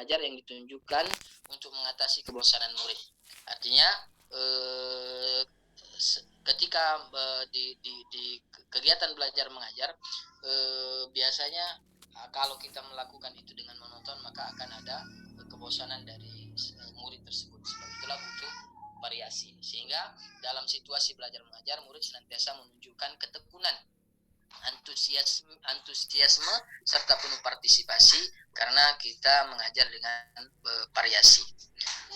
mengajar yang ditunjukkan untuk mengatasi kebosanan murid. Artinya ketika di kegiatan belajar mengajar biasanya kalau kita melakukan itu dengan monoton maka akan ada kebosanan dari murid tersebut. Sebab itulah butuh variasi, sehingga dalam situasi belajar mengajar murid senantiasa menunjukkan ketekunan, antusiasme serta penuh partisipasi karena kita mengajar dengan variasi.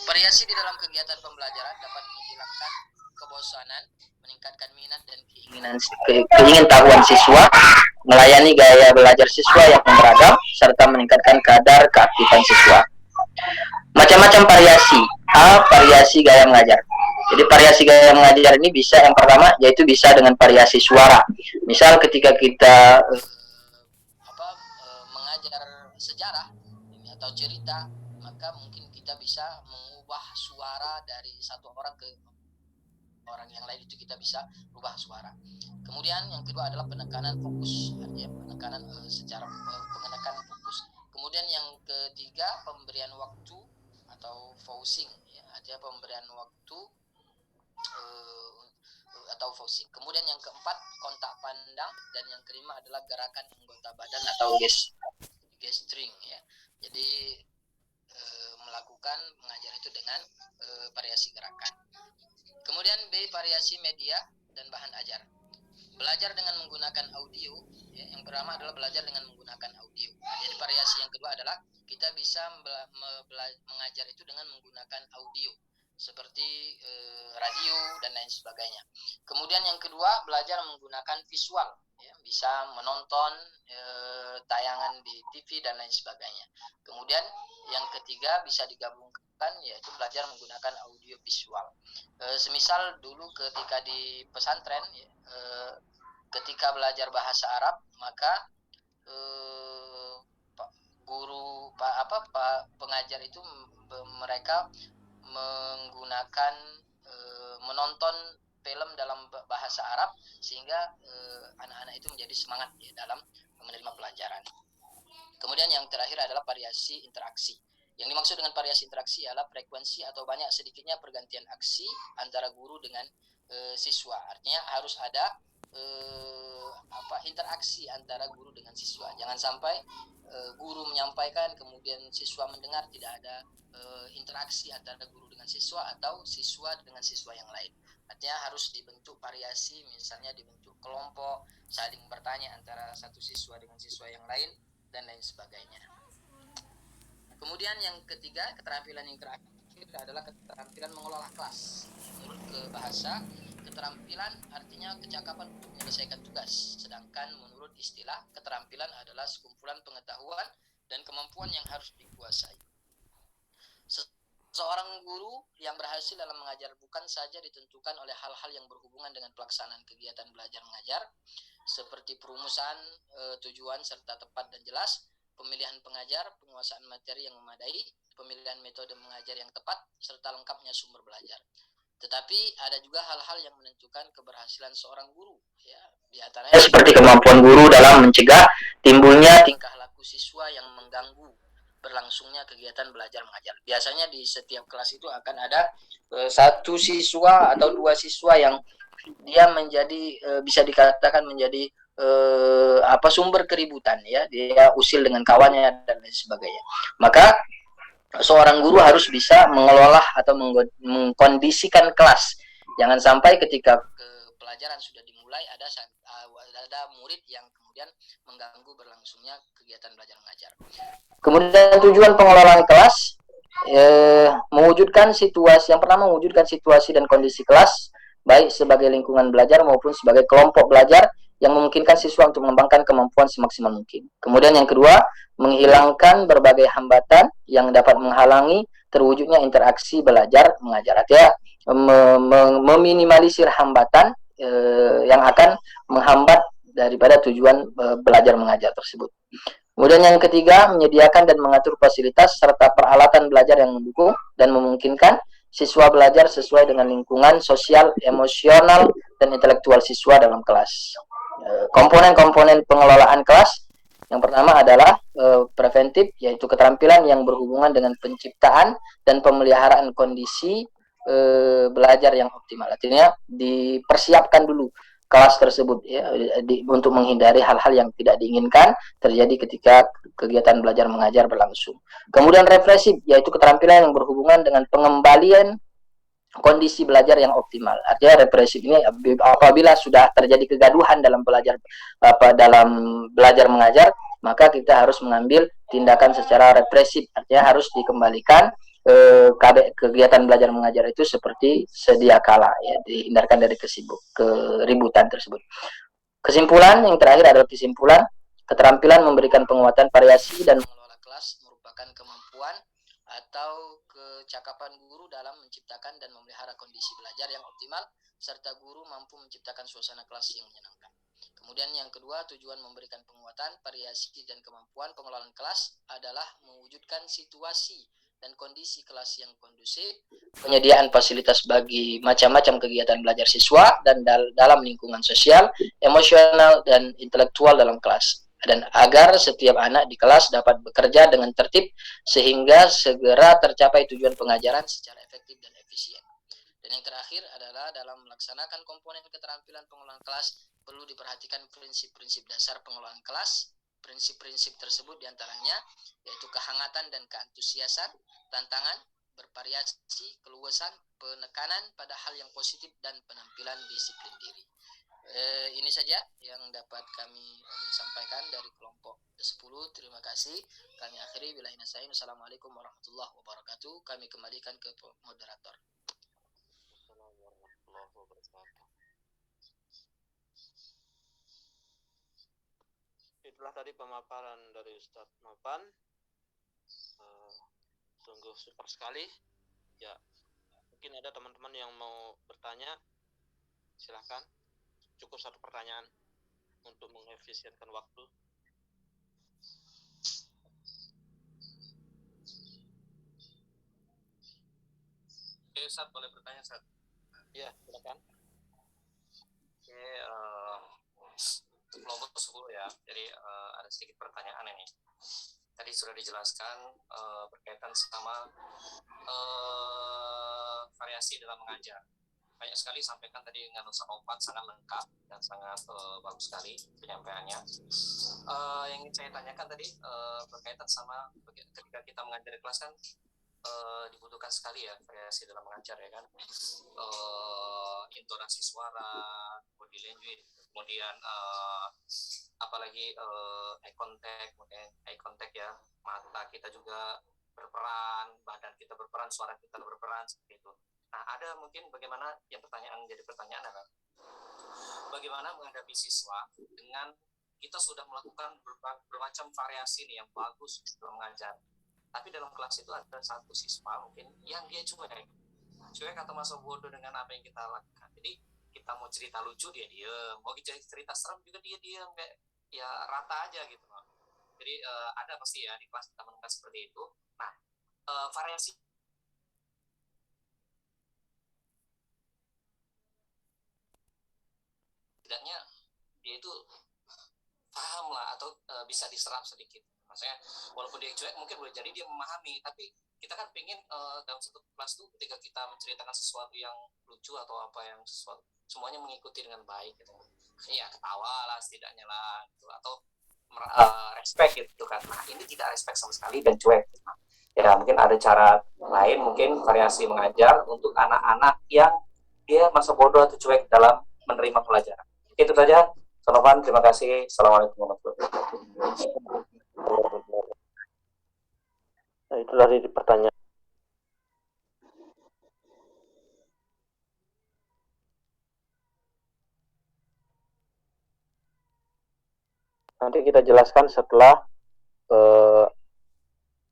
Variasi di dalam kegiatan pembelajaran dapat menghilangkan kebosanan, meningkatkan minat dan keingintahuan siswa, melayani gaya belajar siswa yang beragam, serta meningkatkan kadar keaktifan siswa. Macam-macam variasi. Variasi gaya mengajar. Jadi variasi gaya mengajar ini bisa, yang pertama yaitu bisa dengan variasi suara. Misal ketika kita mengajar sejarah atau cerita, maka mungkin kita bisa mengubah suara dari satu orang ke orang yang lain, itu kita bisa ubah suara. Kemudian yang kedua adalah penekanan fokus, artinya penekanan secara penekanan fokus. Kemudian yang ketiga pemberian waktu atau focusing, ya, artinya pemberian waktu atau focusing. Kemudian yang keempat kontak pandang, dan yang kelima adalah gerakan anggota badan atau gesturing, ya. Jadi melakukan mengajar itu dengan variasi gerakan. Kemudian B, variasi media dan bahan ajar. Belajar dengan menggunakan audio, ya, yang pertama adalah belajar dengan menggunakan audio. Nah, jadi variasi yang kedua adalah kita bisa mengajar itu dengan menggunakan audio seperti radio dan lain sebagainya. Kemudian yang kedua belajar menggunakan visual, ya, bisa menonton tayangan di TV dan lain sebagainya. Kemudian yang ketiga bisa digabungkan, yaitu belajar menggunakan audio visual. Semisal dulu ketika di pesantren, ya, ketika belajar bahasa Arab, maka pengajar itu mereka menggunakan menonton film dalam bahasa Arab, sehingga anak-anak itu menjadi semangat, ya, dalam menerima pelajaran. Kemudian yang terakhir adalah variasi interaksi. Yang dimaksud dengan variasi interaksi adalah frekuensi atau banyak sedikitnya pergantian aksi antara guru dengan siswa. Artinya harus ada interaksi antara guru dengan siswa. Jangan sampai guru menyampaikan kemudian siswa mendengar, tidak ada interaksi antara guru dengan siswa atau siswa dengan siswa yang lain. Artinya harus dibentuk variasi, misalnya dibentuk kelompok, saling bertanya antara satu siswa dengan siswa yang lain dan lain sebagainya. Kemudian yang ketiga, keterampilan yang terakhir adalah keterampilan mengelola kelas. Menurut ke bahasa, keterampilan artinya kecakapan untuk menyelesaikan tugas, sedangkan menurut istilah, keterampilan adalah sekumpulan pengetahuan dan kemampuan yang harus dikuasai. Seorang guru yang berhasil dalam mengajar bukan saja ditentukan oleh hal-hal yang berhubungan dengan pelaksanaan kegiatan belajar mengajar, seperti perumusan tujuan serta tepat dan jelas, pemilihan pengajar, penguasaan materi yang memadai, pemilihan metode mengajar yang tepat, serta lengkapnya sumber belajar. Tetapi ada juga hal-hal yang menentukan keberhasilan seorang guru, ya, di antaranya seperti kemampuan guru dalam mencegah timbulnya tingkah laku siswa yang mengganggu berlangsungnya kegiatan belajar mengajar. Biasanya di setiap kelas itu akan ada satu siswa atau dua siswa yang dia menjadi bisa dikatakan menjadi sumber keributan, ya, dia usil dengan kawannya dan lain sebagainya. Maka seorang guru harus bisa mengelola atau mengkondisikan kelas. Jangan sampai ketika pelajaran sudah dimulai ada murid yang kemudian mengganggu berlangsungnya kegiatan belajar mengajar. Kemudian tujuan pengelolaan kelas mewujudkan situasi, yang pertama mewujudkan situasi dan kondisi kelas baik sebagai lingkungan belajar maupun sebagai kelompok belajar yang memungkinkan siswa untuk mengembangkan kemampuan semaksimal mungkin. Kemudian yang kedua, menghilangkan berbagai hambatan yang dapat menghalangi terwujudnya interaksi belajar mengajar. Artinya meminimalisir hambatan yang akan menghambat daripada tujuan belajar mengajar tersebut. Kemudian yang ketiga, menyediakan dan mengatur fasilitas serta peralatan belajar yang mendukung dan memungkinkan siswa belajar sesuai dengan lingkungan sosial, emosional, dan intelektual siswa dalam kelas. Komponen-komponen pengelolaan kelas Yang pertama adalah preventif, yaitu keterampilan yang berhubungan dengan penciptaan dan pemeliharaan kondisi belajar yang optimal. Artinya dipersiapkan dulu kelas tersebut ya untuk menghindari hal-hal yang tidak diinginkan terjadi ketika kegiatan belajar mengajar berlangsung. Kemudian represif, yaitu keterampilan yang berhubungan dengan pengembalian kondisi belajar yang optimal. Artinya represif ini apabila sudah terjadi kegaduhan dalam dalam belajar mengajar, maka kita harus mengambil tindakan secara represif. Artinya harus dikembalikan kegiatan belajar mengajar itu seperti sedia kala ya, dihindarkan dari keributan tersebut. Kesimpulan yang terakhir adalah kesimpulan keterampilan memberikan penguatan variasi dan mengelola kelas merupakan kemampuan atau kecakapan guru dalam menciptakan dan memelihara kondisi belajar yang optimal serta guru mampu menciptakan suasana kelas yang menyenangkan. Kemudian yang kedua, tujuan memberikan penguatan, variasi dan kemampuan pengelolaan kelas adalah mewujudkan situasi dan kondisi kelas yang kondusif, penyediaan fasilitas bagi macam-macam kegiatan belajar siswa dan dalam lingkungan sosial, emosional dan intelektual dalam kelas. Dan agar setiap anak di kelas dapat bekerja dengan tertib sehingga segera tercapai tujuan pengajaran secara efektif dan efisien. Dan yang terakhir adalah dalam melaksanakan komponen keterampilan pengelolaan kelas perlu diperhatikan prinsip-prinsip dasar pengelolaan kelas. Prinsip-prinsip tersebut diantaranya yaitu kehangatan dan keantusiasan, tantangan, bervariasi, keluasan, penekanan pada hal yang positif dan penampilan disiplin diri. Ini saja yang dapat kami sampaikan dari kelompok 10. Terima kasih. Kami akhiri billahi nasta'in. Assalamualaikum warahmatullahi wabarakatuh. Kami kembalikan ke moderator. Assalamualaikum warahmatullahi wabarakatuh. Itulah tadi pemaparan dari Ustadz Mapan. Sungguh super sekali. Ya, mungkin ada teman-teman yang mau bertanya. Silahkan. Cukup satu pertanyaan untuk mengefisienkan waktu. Oke, Ustadz boleh bertanya, Ustadz? Iya, silakan. Oke, untuk kelompok 10 ya. Jadi ada sedikit pertanyaan ini. Tadi sudah dijelaskan berkaitan sama variasi dalam mengajar. Banyak sekali sampaikan tadi dengan Ustaz Opat, sangat lengkap dan sangat bagus sekali penyampaiannya. Yang ingin saya tanyakan tadi berkaitan sama ketika kita mengajar di kelas kan dibutuhkan sekali ya variasi dalam mengajar ya kan, intonasi suara, body language, kemudian apalagi eye contact ya, mata kita juga berperan, badan kita berperan, suara kita berperan seperti itu. Nah, ada mungkin bagaimana yang jadi pertanyaan adalah bagaimana menghadapi siswa dengan kita sudah melakukan bermacam variasi nih yang bagus dalam mengajar, tapi dalam kelas itu ada satu siswa mungkin yang dia cuek atau masa bodoh dengan apa yang kita lakukan. Jadi kita mau cerita lucu dia diem, mau cerita serem juga dia diem, kayak ya rata aja gitu. Jadi ada pasti ya di kelas kita menemukan seperti itu. Nah, variasi tidaknya dia itu paham lah atau bisa diserap sedikit. Maksudnya walaupun dia cuek mungkin boleh jadi dia memahami, tapi kita kan pengen dalam satu kelas tuh ketika kita menceritakan sesuatu yang lucu atau apa yang sesuatu semuanya mengikuti dengan baik gitu. Ya ketawa lah setidaknya lah gitu, atau respect gitu kan. Nah, ini tidak respect sama sekali dan cuek. Ya mungkin ada cara lain, mungkin variasi mengajar untuk anak-anak yang dia masa bodoh atau cuek dalam menerima pelajaran. Itu saja. Sonovan, terima kasih. Assalamualaikum warahmatullahi wabarakatuh. Nah, itu dari pertanyaan. Nanti kita jelaskan setelah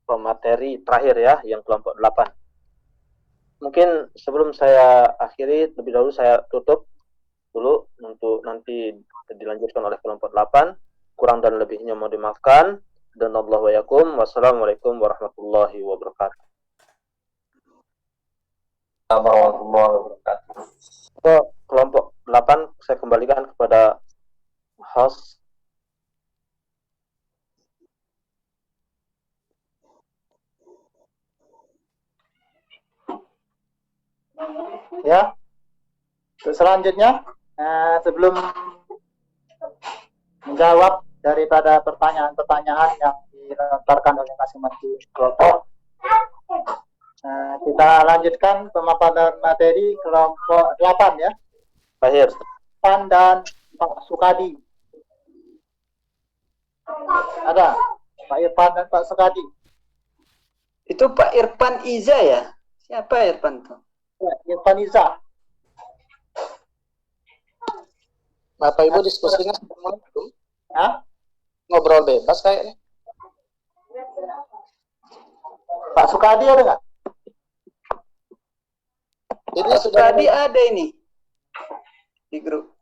pemateri terakhir ya, yang kelompok 8. Mungkin sebelum saya akhiri, lebih dahulu saya tutup dulu untuk nanti dilanjutkan oleh kelompok 8. Kurang dan lebihnya mohon dimaafkan. Dan Allah wa yakum. Wassalamualaikum warahmatullahi wabarakatuh. Warahmatullahi wabarakatuh. Kelompok 8 saya kembalikan kepada host. Ya, untuk selanjutnya sebelum menjawab daripada pertanyaan-pertanyaan yang dilontarkan oleh masing-masing kelompok, kita lanjutkan pemaparan materi kelompok 8 ya. Pak Hir. Pan dan Pak Sukadi. Ada Pak Irfan dan Pak Sukadi. Itu Pak Irfan Iza ya? Siapa Irfan tuh? Ya, Irfan Iza. Bapak Ibu diskusinya belum? Hah? Ngobrol bebas kayaknya. Pak Sukadi ada nggak? Ini Pak sudah Sukadi ada ini di grup.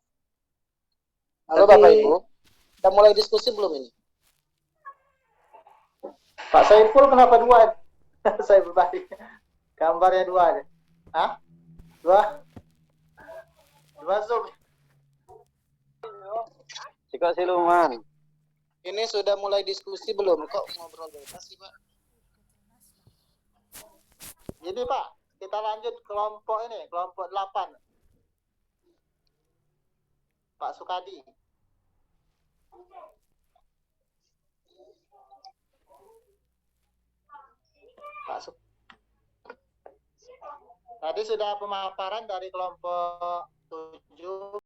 Halo Tapi- Bapak Ibu, kita mulai diskusi belum ini? Pak Saiful kenapa dua? Saya berbalik. Gambarnya dua aja. Hah? Dua zoom. Ciko siluman. Ini sudah mulai diskusi belum? Kok ngobrol bebas sih Pak? Jadi Pak, kita lanjut kelompok ini, kelompok 8. Pak Sukadi. Tadi sudah pemaparan dari kelompok 7